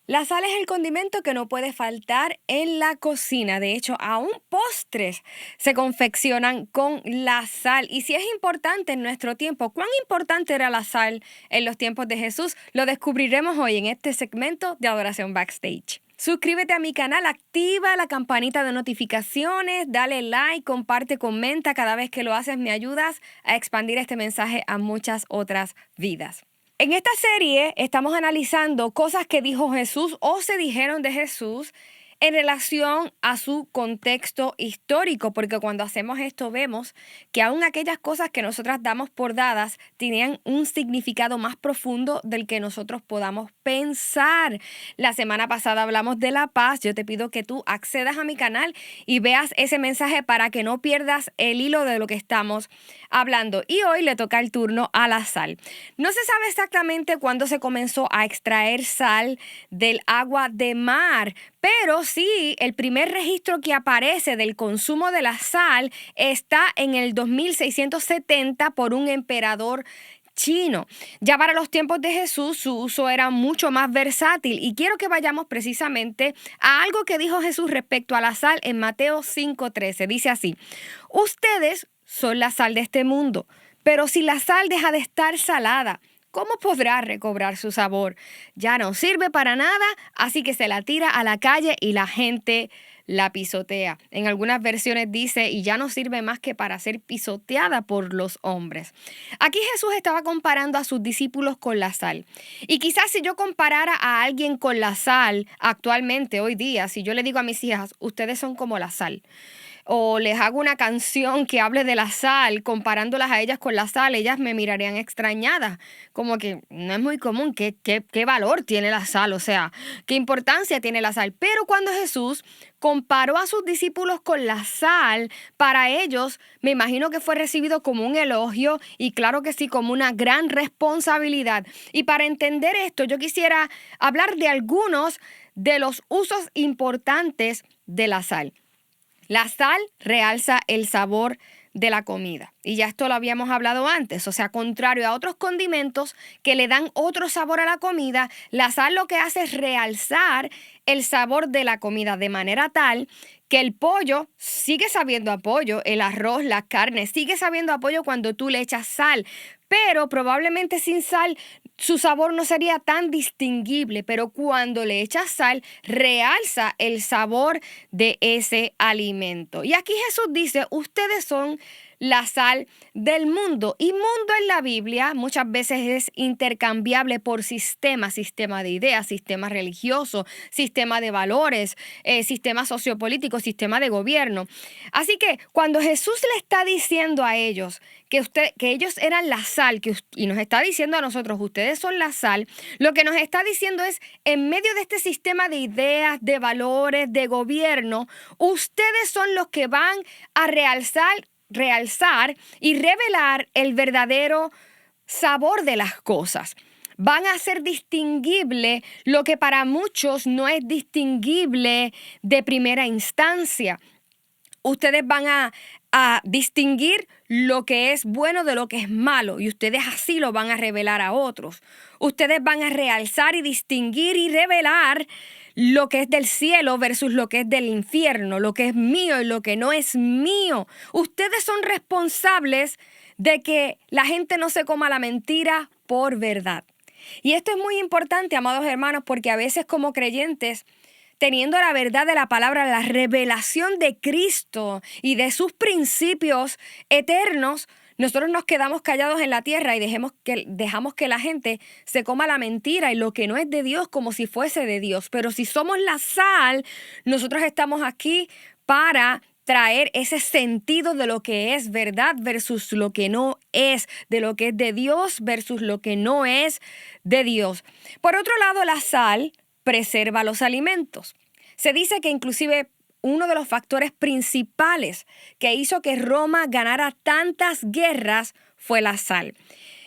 La sal es el condimento que no puede faltar en la cocina. De hecho, aún postres se confeccionan con la sal. Y si es importante en nuestro tiempo, ¿cuán importante era la sal en los tiempos de Jesús? Lo descubriremos hoy en este segmento de Adoración Backstage. Suscríbete a mi canal, activa la campanita de notificaciones, dale like, comparte, comenta. Cada vez que lo haces me ayudas a expandir este mensaje a muchas otras vidas. En esta serie estamos analizando cosas que dijo Jesús o se dijeron de Jesús en relación a su contexto histórico, porque cuando hacemos esto vemos que aún aquellas cosas que nosotras damos por dadas tenían un significado más profundo del que nosotros podamos pensar. La semana pasada hablamos de la paz. Yo te pido que tú accedas a mi canal y veas ese mensaje para que no pierdas el hilo de lo que estamos hablando. Y hoy le toca el turno a la sal. No se sabe exactamente cuándo se comenzó a extraer sal del agua de mar, pero sí, el primer registro que aparece del consumo de la sal está en el 2670 por un emperador chino. Ya para los tiempos de Jesús su uso era mucho más versátil y quiero que vayamos precisamente a algo que dijo Jesús respecto a la sal en Mateo 5:13. Dice así: ustedes son la sal de este mundo, pero si la sal deja de estar salada, ¿cómo podrá recobrar su sabor? Ya no sirve para nada, así que se la tira a la calle y la gente la pisotea. En algunas versiones dice, y ya no sirve más que para ser pisoteada por los hombres. Aquí Jesús estaba comparando a sus discípulos con la sal. Y quizás si yo comparara a alguien con la sal actualmente, hoy día, si yo le digo a mis hijas, ustedes son como la sal, o les hago una canción que hable de la sal, comparándolas a ellas con la sal, ellas me mirarían extrañadas, como que no es muy común. ¿Qué valor tiene la sal? O sea, ¿qué importancia tiene la sal? Pero cuando Jesús comparó a sus discípulos con la sal, para ellos me imagino que fue recibido como un elogio y claro que sí, como una gran responsabilidad. Y para entender esto, yo quisiera hablar de algunos de los usos importantes de la sal. La sal realza el sabor de la comida. Y ya esto lo habíamos hablado antes. O sea, contrario a otros condimentos que le dan otro sabor a la comida, la sal lo que hace es realzar el sabor de la comida de manera tal que el pollo sigue sabiendo a pollo, el arroz, la carne, sigue sabiendo a pollo cuando tú le echas sal. Pero probablemente sin sal su sabor no sería tan distinguible, pero cuando le echas sal, realza el sabor de ese alimento. Y aquí Jesús dice, ustedes son la sal del mundo. Y mundo en la Biblia muchas veces es intercambiable por sistema de ideas, sistema religioso, sistema de valores, sistema sociopolítico, sistema de gobierno. Así que cuando Jesús le está diciendo a ellos que ellos eran la sal, y nos está diciendo a nosotros, ustedes son la sal, lo que nos está diciendo es, en medio de este sistema de ideas, de valores, de gobierno, ustedes son los que van a realzar y revelar el verdadero sabor de las cosas. Van a hacer distinguible lo que para muchos no es distinguible de primera instancia. Ustedes van a distinguir lo que es bueno de lo que es malo y ustedes así lo van a revelar a otros. Ustedes van a realzar y distinguir y revelar lo que es del cielo versus lo que es del infierno, lo que es mío y lo que no es mío. Ustedes son responsables de que la gente no se coma la mentira por verdad. Y esto es muy importante, amados hermanos, porque a veces como creyentes, teniendo la verdad de la palabra, la revelación de Cristo y de sus principios eternos, nosotros nos quedamos callados en la tierra y dejamos que la gente se coma la mentira y lo que no es de Dios como si fuese de Dios. Pero si somos la sal, nosotros estamos aquí para traer ese sentido de lo que es verdad versus lo que no es, de lo que es de Dios versus lo que no es de Dios. Por otro lado, la sal preserva los alimentos. Se dice que inclusive uno de los factores principales que hizo que Roma ganara tantas guerras fue la sal.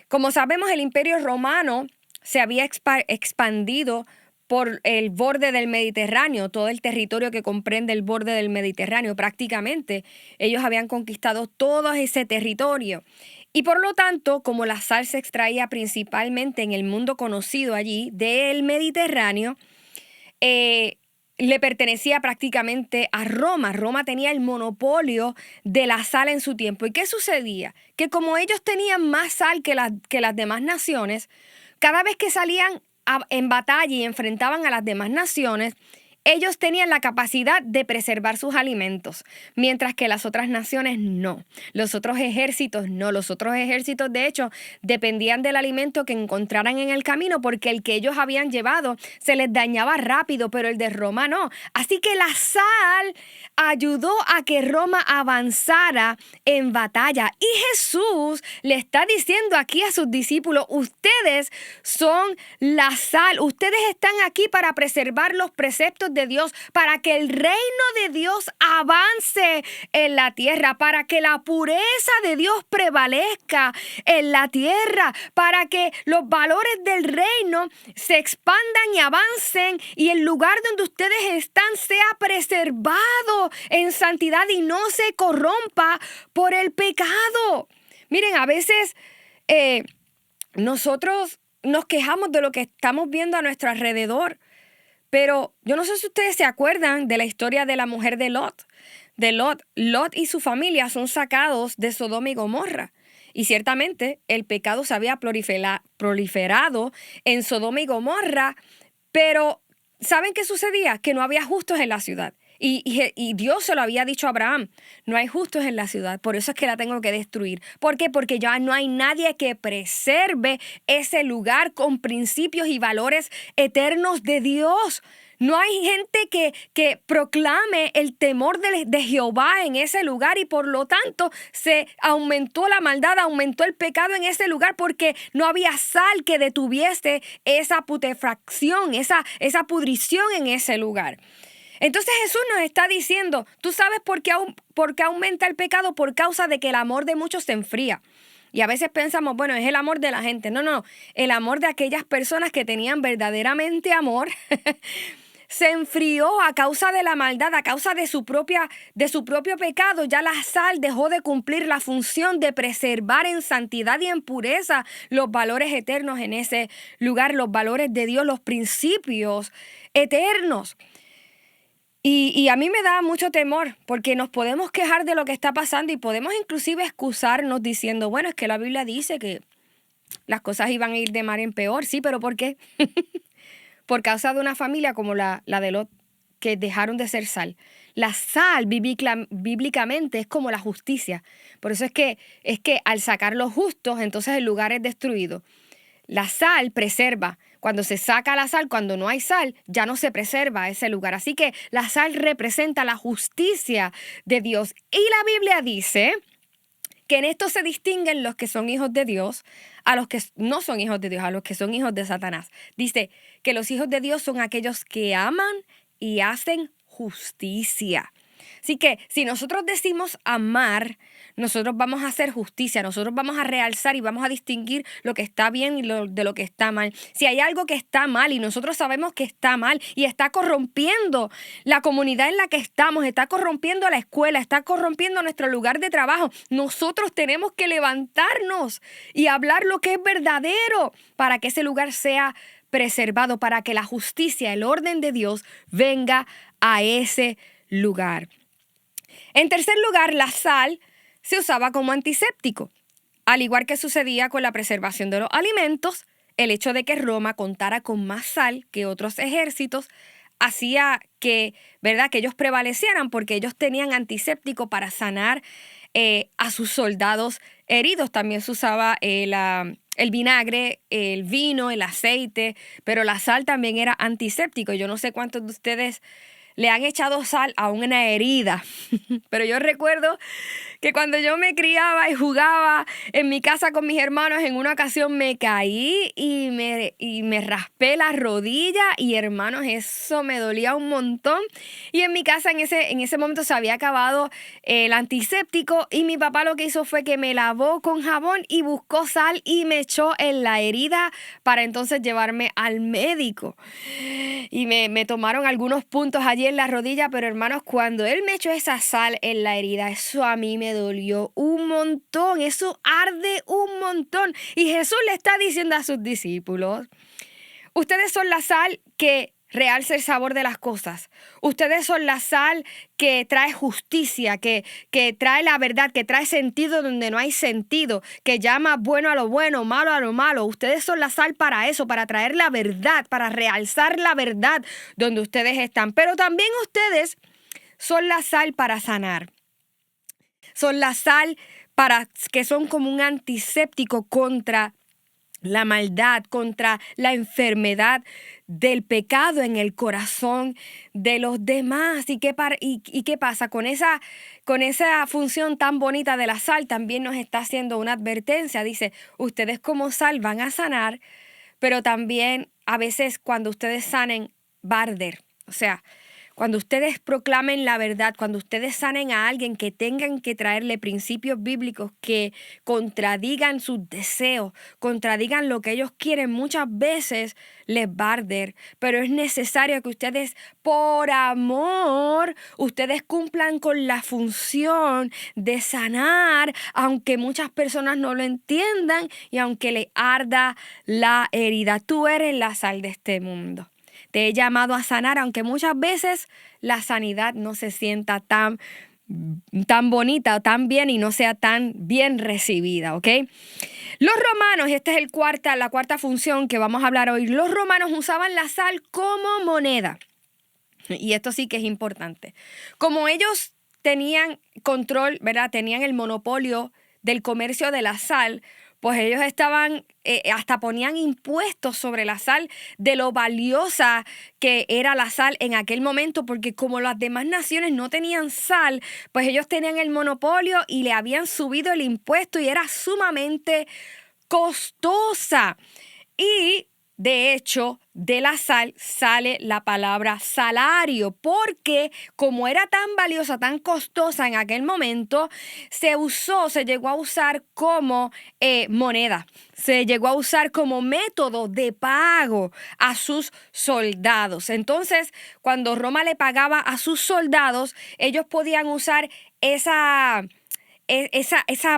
Como sabemos, el Imperio Romano se había expandido por el borde del Mediterráneo, todo el territorio que comprende el borde del Mediterráneo. Prácticamente ellos habían conquistado todo ese territorio. Y por lo tanto, como la sal se extraía principalmente en el mundo conocido allí del Mediterráneo, eh, le pertenecía prácticamente a Roma. Roma tenía el monopolio de la sal en su tiempo. ¿Y qué sucedía? Que como ellos tenían más sal que las demás naciones, cada vez que salían en batalla y enfrentaban a las demás naciones, ellos tenían la capacidad de preservar sus alimentos, mientras que las otras naciones no. Los otros ejércitos no. Los otros ejércitos, de hecho, dependían del alimento que encontraran en el camino, porque el que ellos habían llevado se les dañaba rápido, pero el de Roma no. Así que la sal ayudó a que Roma avanzara en batalla. Y Jesús le está diciendo aquí a sus discípulos: ustedes son la sal. Ustedes están aquí para preservar los preceptos de Dios, para que el reino de Dios avance en la tierra, para que la pureza de Dios prevalezca en la tierra, para que los valores del reino se expandan y avancen y el lugar donde ustedes están sea preservado en santidad y no se corrompa por el pecado. Miren, a veces nosotros nos quejamos de lo que estamos viendo a nuestro alrededor. Pero yo no sé si ustedes se acuerdan de la historia de la mujer de Lot. Lot y su familia son sacados de Sodoma y Gomorra. Y ciertamente el pecado se había proliferado en Sodoma y Gomorra, pero ¿saben qué sucedía? Que no había justos en la ciudad. Y Dios se lo había dicho a Abraham: no hay justos en la ciudad, por eso es que la tengo que destruir. ¿Por qué? Porque ya no hay nadie que preserve ese lugar con principios y valores eternos de Dios. No hay gente que proclame el temor de Jehová en ese lugar, y por lo tanto se aumentó la maldad, aumentó el pecado en ese lugar, porque no había sal que detuviese esa putrefacción, esa pudrición en ese lugar. Entonces Jesús nos está diciendo: ¿tú sabes por qué aumenta el pecado? Por causa de que el amor de muchos se enfría. Y a veces pensamos, bueno, es el amor de la gente. No. El amor de aquellas personas que tenían verdaderamente amor se enfrió a causa de la maldad, a causa de su propio pecado. Ya la sal dejó de cumplir la función de preservar en santidad y en pureza los valores eternos en ese lugar, los valores de Dios, los principios eternos. Y a mí me da mucho temor, porque nos podemos quejar de lo que está pasando y podemos inclusive excusarnos diciendo: bueno, es que la Biblia dice que las cosas iban a ir de mal en peor. Sí, pero ¿por qué? Por causa de una familia como la de Lot, que dejaron de ser sal. La sal bíblicamente es como la justicia. Por eso es que al sacar los justos, entonces el lugar es destruido. La sal preserva. Cuando se saca la sal, cuando no hay sal, ya no se preserva ese lugar. Así que la sal representa la justicia de Dios. Y la Biblia dice que en esto se distinguen los que son hijos de Dios a los que no son hijos de Dios, a los que son hijos de Satanás. Dice que los hijos de Dios son aquellos que aman y hacen justicia. Así que si nosotros decimos amar, nosotros vamos a hacer justicia, nosotros vamos a realzar y vamos a distinguir lo que está bien y de lo que está mal. Si hay algo que está mal y nosotros sabemos que está mal y está corrompiendo la comunidad en la que estamos, está corrompiendo la escuela, está corrompiendo nuestro lugar de trabajo, nosotros tenemos que levantarnos y hablar lo que es verdadero para que ese lugar sea preservado, para que la justicia, el orden de Dios venga a ese lugar. En tercer lugar, la sal se usaba como antiséptico. Al igual que sucedía con la preservación de los alimentos, el hecho de que Roma contara con más sal que otros ejércitos hacía que, ¿verdad?, que ellos prevalecieran, porque ellos tenían antiséptico para sanar a sus soldados heridos. También se usaba el vinagre, el vino, el aceite, pero la sal también era antiséptico. Yo no sé cuántos de ustedes le han echado sal a una herida, pero yo recuerdo que cuando yo me criaba y jugaba en mi casa con mis hermanos, en una ocasión me caí y me raspé la rodilla, y hermanos, eso me dolía un montón. Y en mi casa en ese momento se había acabado el antiséptico, y mi papá lo que hizo fue que me lavó con jabón y buscó sal y me echó en la herida para entonces llevarme al médico. Y me tomaron algunos puntos allí en la rodilla, pero hermanos, cuando él me echó esa sal en la herida, eso a mí me dolió un montón, eso arde un montón. Y Jesús le está diciendo a sus discípulos: ustedes son la sal que realza el sabor de las cosas. Ustedes son la sal que trae justicia, que trae la verdad, que trae sentido donde no hay sentido, que llama bueno a lo bueno, malo a lo malo. Ustedes son la sal para eso, para traer la verdad, para realzar la verdad donde ustedes están. Pero también ustedes son la sal para sanar. Son la sal que son como un antiséptico contra la maldad, contra la enfermedad del pecado en el corazón de los demás. ¿Y qué pasa? Con esa función tan bonita de la sal también nos está haciendo una advertencia. Dice, ustedes como sal van a sanar, pero también a veces cuando ustedes sanen va a arder. O sea, cuando ustedes proclamen la verdad, cuando ustedes sanen a alguien que tengan que traerle principios bíblicos que contradigan sus deseos, contradigan lo que ellos quieren, muchas veces les va a arder. Pero es necesario que ustedes, por amor, ustedes cumplan con la función de sanar, aunque muchas personas no lo entiendan y aunque le arda la herida. Tú eres la sal de este mundo. Te he llamado a sanar, aunque muchas veces la sanidad no se sienta tan bonita o tan bien y no sea tan bien recibida, ¿ok? Los romanos, y esta es la cuarta función que vamos a hablar hoy, los romanos usaban la sal como moneda. Y esto sí que es importante. Como ellos tenían control, ¿verdad? Tenían el monopolio del comercio de la sal, pues ellos estaban, hasta ponían impuestos sobre la sal, de lo valiosa que era la sal en aquel momento, porque como las demás naciones no tenían sal, pues ellos tenían el monopolio y le habían subido el impuesto y era sumamente costosa. Y de hecho, de la sal sale la palabra salario, porque como era tan valiosa, tan costosa en aquel momento, se llegó a usar como moneda, se llegó a usar como método de pago a sus soldados. Entonces, cuando Roma le pagaba a sus soldados, ellos podían usar esa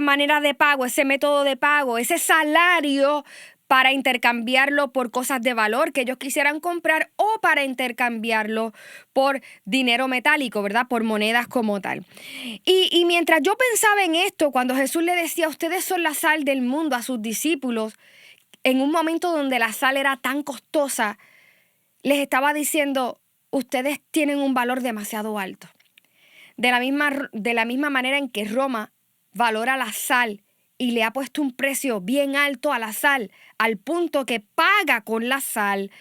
manera de pago, ese método de pago, ese salario para intercambiarlo por cosas de valor que ellos quisieran comprar o para intercambiarlo por dinero metálico, ¿verdad? Por monedas como tal. Y mientras yo pensaba en esto, cuando Jesús le decía, ustedes son la sal del mundo a sus discípulos, en un momento donde la sal era tan costosa, les estaba diciendo, ustedes tienen un valor demasiado alto. De la misma manera en que Roma valora la sal y le ha puesto un precio bien alto a la sal, al punto que paga con la sal,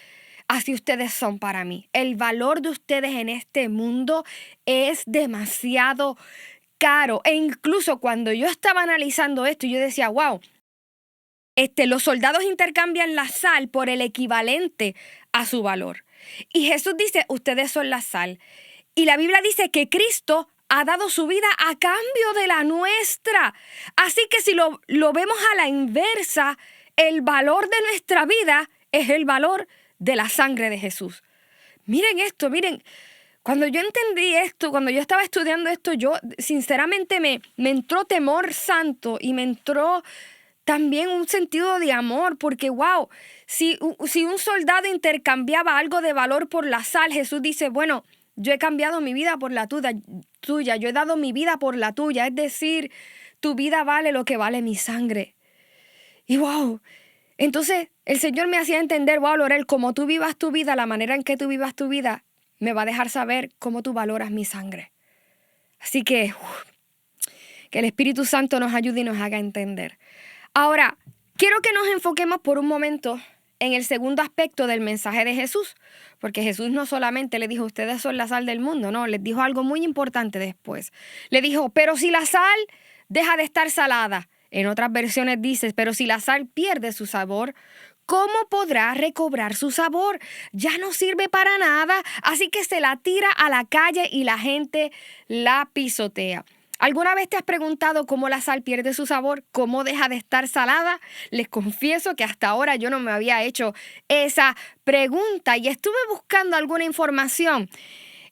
así ustedes son para mí. El valor de ustedes en este mundo es demasiado caro. E incluso cuando yo estaba analizando esto, yo decía, wow, los soldados intercambian la sal por el equivalente a su valor. Y Jesús dice, ustedes son la sal. Y la Biblia dice que Cristo ha dado su vida a cambio de la nuestra. Así que si lo vemos a la inversa, el valor de nuestra vida es el valor de la sangre de Jesús. Miren esto, miren. Cuando yo entendí esto, cuando yo estaba estudiando esto, yo sinceramente me entró temor santo y me entró también un sentido de amor, porque wow, si un soldado intercambiaba algo de valor por la sal, Jesús dice, bueno, yo he cambiado mi vida por la tuya, yo he dado mi vida por la tuya, es decir, tu vida vale lo que vale mi sangre. Y wow, entonces el Señor me hacía entender, wow, Lorel, como tú vivas tu vida, la manera en que tú vivas tu vida, me va a dejar saber cómo tú valoras mi sangre. Así que el Espíritu Santo nos ayude y nos haga entender. Ahora, quiero que nos enfoquemos por un momento en el segundo aspecto del mensaje de Jesús, porque Jesús no solamente le dijo, ustedes son la sal del mundo, no, les dijo algo muy importante después. Le dijo, pero si la sal deja de estar salada, en otras versiones dice, pero si la sal pierde su sabor, ¿cómo podrá recobrar su sabor? Ya no sirve para nada, así que se la tira a la calle y la gente la pisotea. ¿Alguna vez te has preguntado cómo la sal pierde su sabor? ¿Cómo deja de estar salada? Les confieso que hasta ahora yo no me había hecho esa pregunta y estuve buscando alguna información.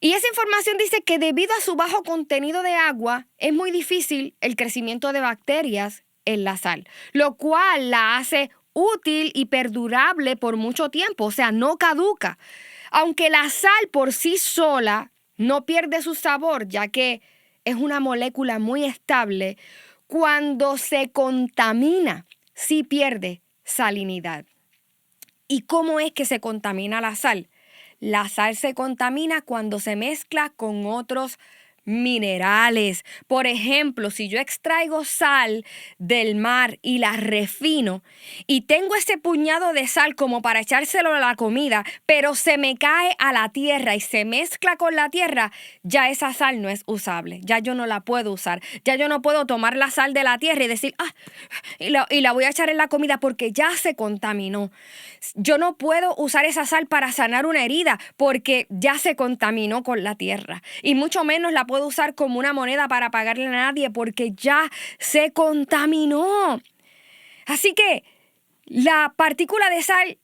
Y esa información dice que debido a su bajo contenido de agua, es muy difícil el crecimiento de bacterias en la sal, lo cual la hace útil y perdurable por mucho tiempo, o sea, no caduca. Aunque la sal por sí sola no pierde su sabor, ya que es una molécula muy estable, cuando se contamina, sí pierde salinidad. ¿Y cómo es que se contamina la sal? La sal se contamina cuando se mezcla con otros minerales. Por ejemplo, si yo extraigo sal del mar y la refino y tengo ese puñado de sal como para echárselo a la comida, pero se me cae a la tierra y se mezcla con la tierra, ya esa sal no es usable, ya yo no la puedo usar, ya yo no puedo tomar la sal de la tierra y decir, y la voy a echar en la comida porque ya se contaminó. Yo no puedo usar esa sal para sanar una herida porque ya se contaminó con la tierra. Y mucho menos la puedo usar como una moneda para pagarle a nadie porque ya se contaminó. Así que la partícula de sal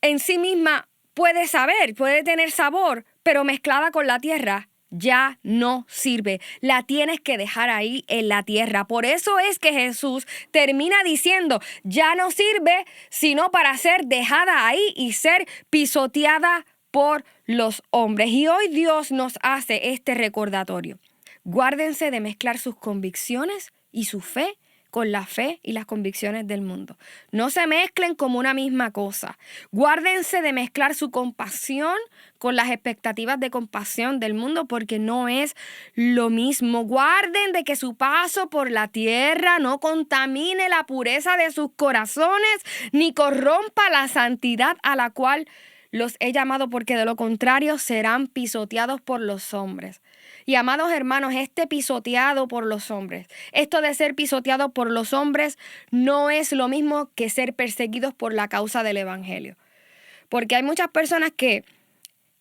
en sí misma puede saber, puede tener sabor, pero mezclada con la tierra ya no sirve. La tienes que dejar ahí en la tierra. Por eso es que Jesús termina diciendo, ya no sirve sino para ser dejada ahí y ser pisoteada por los hombres. Y hoy Dios nos hace este recordatorio. Guárdense de mezclar sus convicciones y su fe con la fe y las convicciones del mundo. No se mezclen como una misma cosa. Guárdense de mezclar su compasión con las expectativas de compasión del mundo porque no es lo mismo. Guarden de que su paso por la tierra no contamine la pureza de sus corazones ni corrompa la santidad a la cual los he llamado, porque de lo contrario serán pisoteados por los hombres. Y amados hermanos, este pisoteado por los hombres, esto de ser pisoteado por los hombres no es lo mismo que ser perseguidos por la causa del evangelio. Porque hay muchas personas que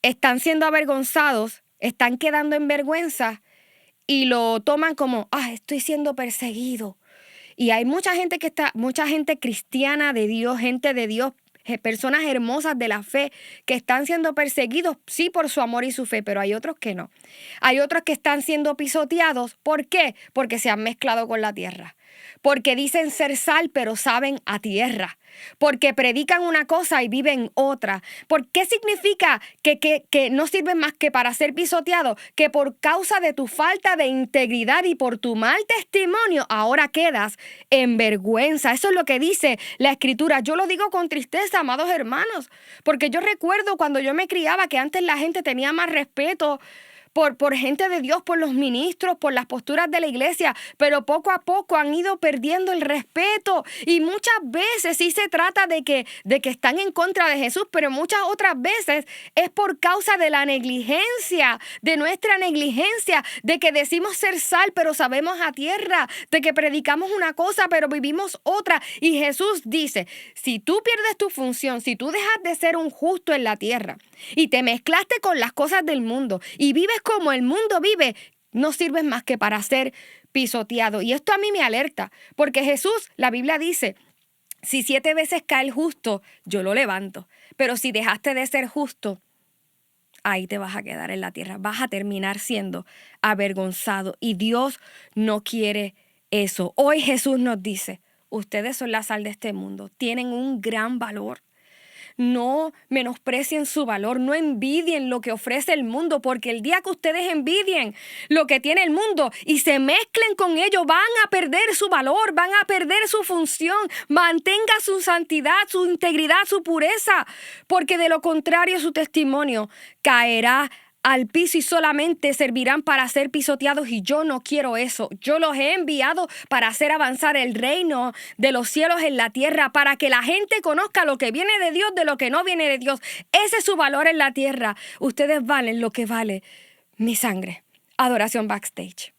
están siendo avergonzados, están quedando en vergüenza y lo toman como, estoy siendo perseguido. Y hay mucha gente mucha gente cristiana de Dios, gente de Dios, personas hermosas de la fe que están siendo perseguidos, sí, por su amor y su fe, pero hay otros que no. Hay otros que están siendo pisoteados. ¿Por qué? Porque se han mezclado con la tierra. Porque dicen ser sal, pero saben a tierra. Porque predican una cosa y viven otra. ¿Por qué significa que no sirven más que para ser pisoteados? Que por causa de tu falta de integridad y por tu mal testimonio, ahora quedas en vergüenza. Eso es lo que dice la Escritura. Yo lo digo con tristeza, amados hermanos, porque yo recuerdo cuando yo me criaba que antes la gente tenía más respeto por gente de Dios, por los ministros, por las posturas de la iglesia, pero poco a poco han ido perdiendo el respeto y muchas veces sí se trata de que están en contra de Jesús, pero muchas otras veces es por causa de la negligencia, de nuestra negligencia, de que decimos ser sal, pero sabemos a tierra, de que predicamos una cosa, pero vivimos otra. Y Jesús dice, si tú pierdes tu función, si tú dejas de ser un justo en la tierra y te mezclaste con las cosas del mundo y vives como el mundo vive, no sirves más que para ser pisoteado. Y esto a mí me alerta, porque Jesús, la Biblia dice, si 7 veces cae el justo, yo lo levanto. Pero si dejaste de ser justo, ahí te vas a quedar en la tierra. Vas a terminar siendo avergonzado. Y Dios no quiere eso. Hoy Jesús nos dice, ustedes son la sal de este mundo. Tienen un gran valor. No menosprecien su valor, no envidien lo que ofrece el mundo, porque el día que ustedes envidien lo que tiene el mundo y se mezclen con ello, van a perder su valor, van a perder su función. Mantenga su santidad, su integridad, su pureza, porque de lo contrario su testimonio caerá al piso y solamente servirán para ser pisoteados, y yo no quiero eso. Yo los he enviado para hacer avanzar el reino de los cielos en la tierra, para que la gente conozca lo que viene de Dios de lo que no viene de Dios. Ese es su valor en la tierra. Ustedes valen lo que vale mi sangre. Adoración Backstage.